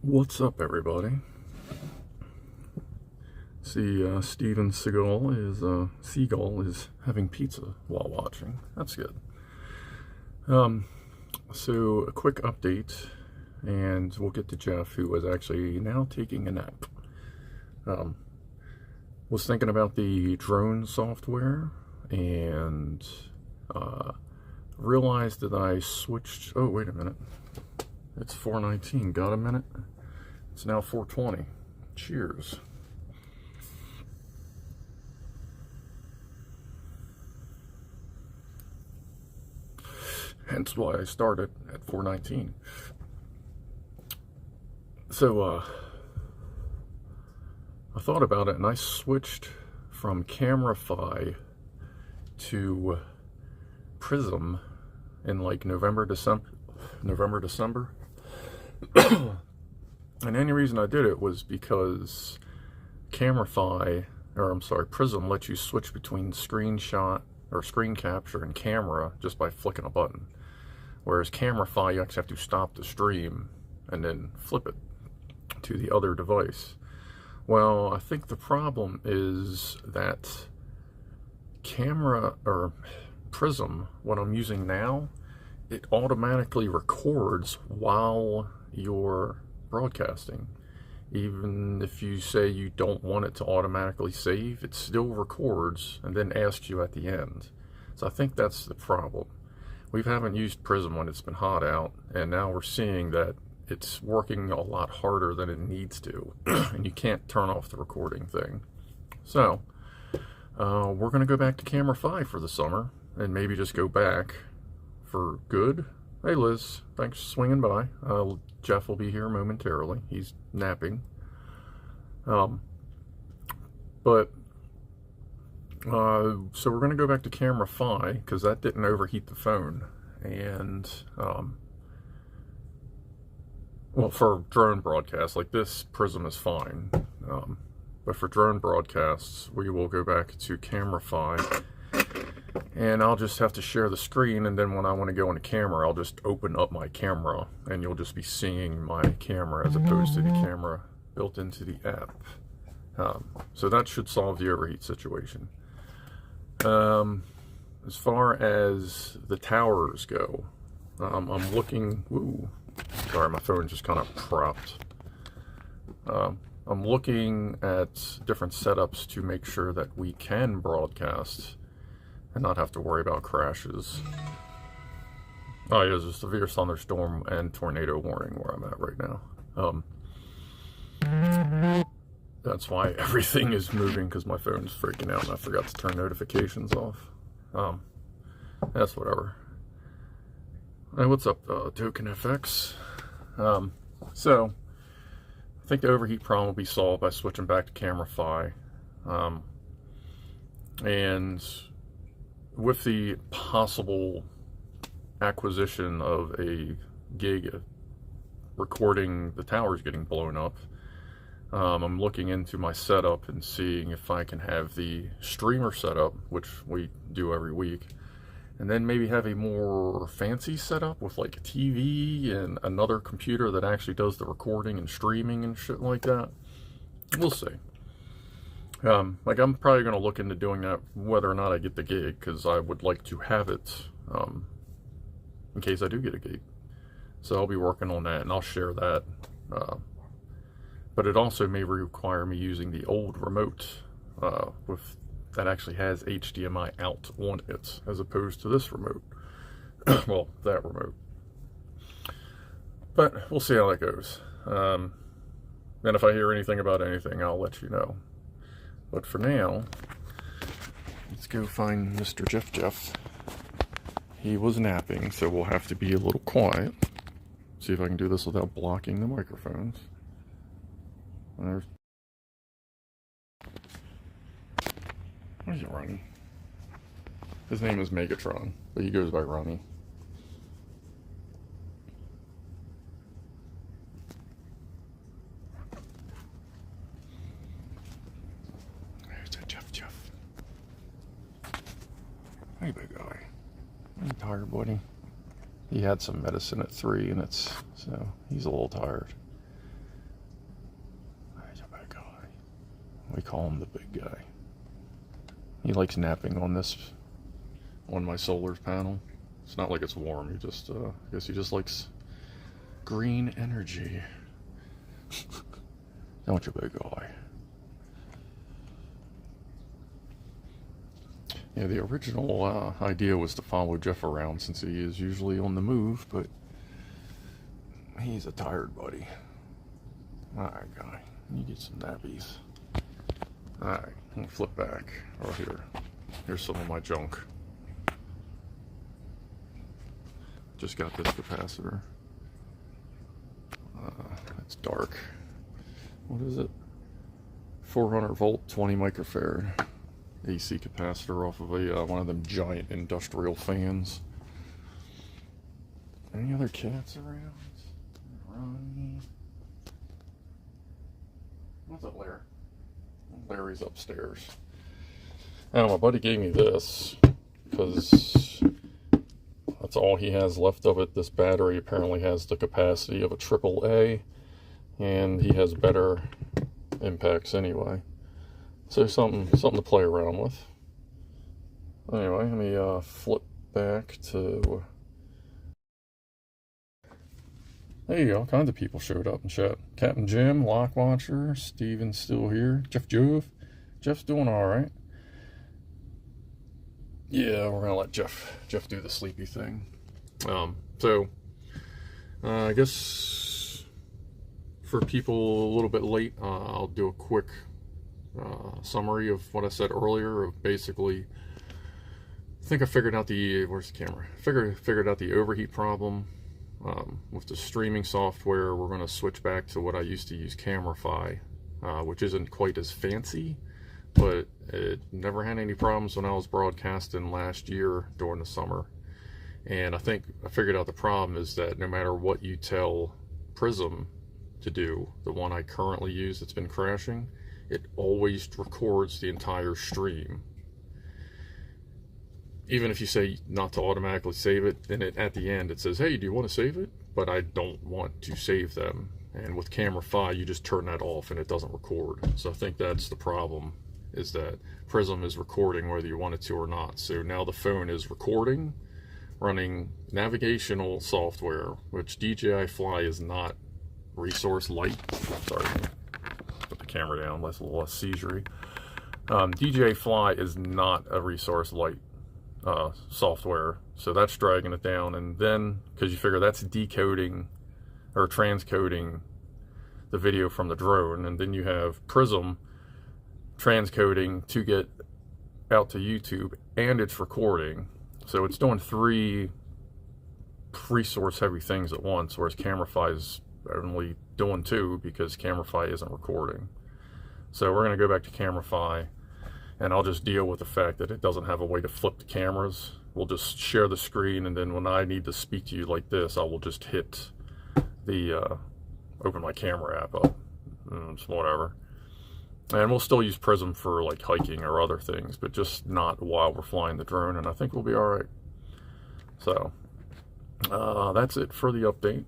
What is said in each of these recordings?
What's up, everybody? See, Steven Seagull is having pizza while watching. That's good. So a quick update, and we'll get to Jeff, who is actually now taking a nap. Was thinking about the drone software, and realized that I switched. Oh, wait a minute. It's 4:19. Got a minute? It's now 4:20. Cheers. Hence why I started at 4:19. So, I thought about it, and I switched from Camera-Fi to Prism in like November, December. And the only reason I did it was because Prism lets you switch between screenshot or screen capture and camera just by flicking a button. Whereas Camera-Fi, you actually have to stop the stream and then flip it to the other device. Well, I think the problem is that Prism, what I'm using now, it automatically records while you're broadcasting. Even if you say you don't want it to automatically save, it still records and then asks you at the end. So I think that's the problem. We haven't used Prism when it's been hot out, and now we're seeing that it's working a lot harder than it needs to, and you can't turn off the recording thing. So we're going to go back to Camera-Fi for the summer, and maybe just go back for good. Hey Liz, thanks for swinging by. Jeff will be here momentarily. He's napping. So we're going to go back to Camera-Fi because that didn't overheat the phone. And well, for drone broadcasts like this, Prism is fine. But for drone broadcasts, we will go back to Camera-Fi. And I'll just have to share the screen, and then when I want to go into camera, I'll just open up my camera, and you'll just be seeing my camera as opposed to the camera built into the app. So that should solve the overheat situation. As far as the towers go, I'm looking... Ooh, sorry, my phone just kind of propped. I'm looking at different setups to make sure that we can broadcast and not have to worry about crashes. Oh yeah, there's a severe thunderstorm and tornado warning where I'm at right now. That's why everything is moving, because my phone's freaking out and I forgot to turn notifications off. That's whatever. Hey, what's up, Token FX? So, I think the overheat problem will be solved by switching back to Camera-Fi. And with the possible acquisition of a gig recording the towers getting blown up, I'm looking into my setup and seeing if I can have the streamer setup, which we do every week, and then maybe have a more fancy setup with like a TV and another computer that actually does the recording and streaming and shit like that. We'll see. Like, I'm probably going to look into doing that whether or not I get the gig, because I would like to have it in case I do get a gig. So I'll be working on that, and I'll share that. But it also may require me using the old remote that actually has HDMI out on it, as opposed to this remote. Well, that remote. But we'll see how that goes. And if I hear anything about anything, I'll let you know. But for now, let's go find Mr. Jeff. He was napping, so we'll have to be a little quiet. See if I can do this without blocking the microphones. There's... Where's Ronnie? His name is Megatron, but he goes by Ronnie. Hey, big guy. Are you tired, buddy? He had some medicine at 3, and so he's a little tired. We call him the big guy. He likes napping on my solar panel. It's not like it's warm. He just, I guess he just likes green energy. Don't you, big guy? Yeah, the original idea was to follow Jeff around since he is usually on the move, but he's a tired buddy. Alright, guy. You get some nappies. Alright, I'm gonna flip back. Oh, here's some of my junk. Just got this capacitor. It's dark. What is it? 400 volt, 20 microfarad AC capacitor off of one of them giant industrial fans. Any other cats around? Ronnie. What's up, Larry? Larry's upstairs. Now, my buddy gave me this because that's all he has left of it. This battery apparently has the capacity of a AAA, and he has better impacts anyway. So something to play around with. Anyway, let me flip back to. There you go. All kinds of people showed up in chat. Captain Jim, Lock Watcher, Steven's still here. Jeff's doing all right. Yeah, we're gonna let Jeff do the sleepy thing. I guess for people a little bit late, I'll do a quick summary of what I said earlier. Of basically, I think I figured out where's the camera? Figured out the overheat problem. With the streaming software, we're going to switch back to what I used to use, Camerify, which isn't quite as fancy, but it never had any problems when I was broadcasting last year during the summer. And I think I figured out the problem is that no matter what you tell Prism to do, the one I currently use that's been crashing, it always records the entire stream. Even if you say not to automatically save it, then at the end it says, hey, do you want to save it? But I don't want to save them. And with Camerify, you just turn that off and it doesn't record. So I think that's the problem, is that Prism is recording whether you want it to or not. So now the phone is recording, running navigational software, which DJI Fly is not resource light. Sorry, put the camera down, that's a little less seizury. DJI Fly is not a resource light software, so that's dragging it down. And then, because you figure that's decoding or transcoding the video from the drone, and then you have Prism transcoding to get out to YouTube, and it's recording. So it's doing 3 resource heavy things at once, whereas Camerify is only doing 2 because Camerify isn't recording. So we're going to go back to Camerify, and I'll just deal with the fact that it doesn't have a way to flip the cameras. We'll just share the screen, and then when I need to speak to you like this, I will just hit the open my camera app up. It's whatever. And we'll still use Prism for like hiking or other things, but just not while we're flying the drone, and I think we'll be all right. So that's it for the update.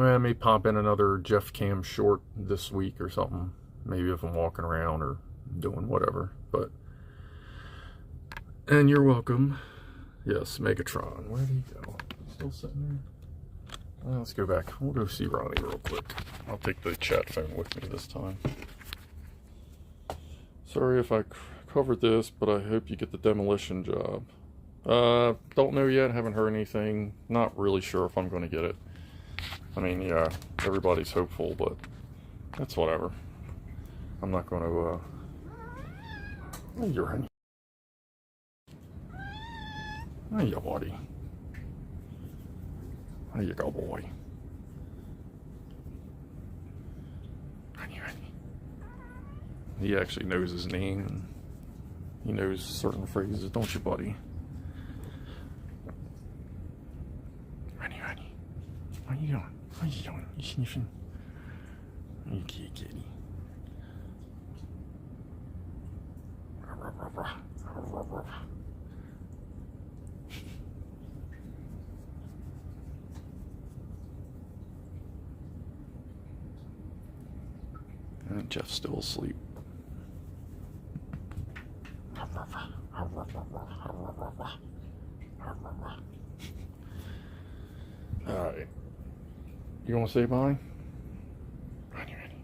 I may pop in another Jeff Cam short this week or something. Maybe if I'm walking around or doing whatever. And you're welcome. Yes, Megatron. Where did he go? Still sitting there? Let's go back. We'll go see Ronnie real quick. I'll take the chat phone with me this time. Sorry if I covered this, but I hope you get the Demolition Job. Don't know yet. Haven't heard anything. Not really sure if I'm going to get it. I mean, yeah, everybody's hopeful, but that's whatever. I'm not going to, oh, you're in. There you go, buddy. There you go, boy. He actually knows his name. He knows certain phrases, don't you, buddy? Honey. What are you doing? What are you doing? You sniffing? You kitty. And Jeff's still asleep. Alright. You want to say bye? Ready, ready.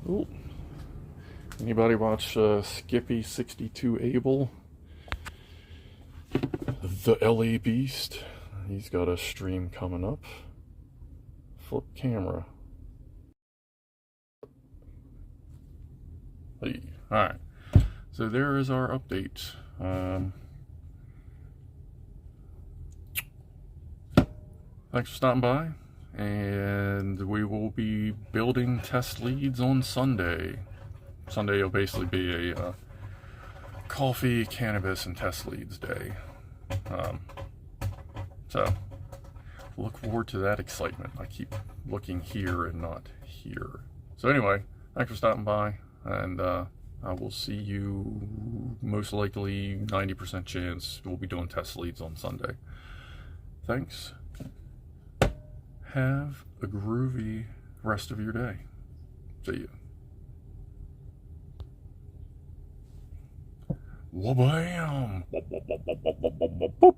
Ooh. Anybody watch Skippy 62 Abel? The LA Beast. He's got a stream coming up. Flip camera. Hey. Alright. So there is our update. Thanks for stopping by. And we will be building test leads on Sunday. Sunday will basically be a coffee, cannabis, and test leads day. So look forward to that excitement. I keep looking here and not here. So anyway, thanks for stopping by, and I will see you, most likely 90% chance we'll be doing test leads on Sunday. Thanks. Have a groovy rest of your day. See you. Wha-bam!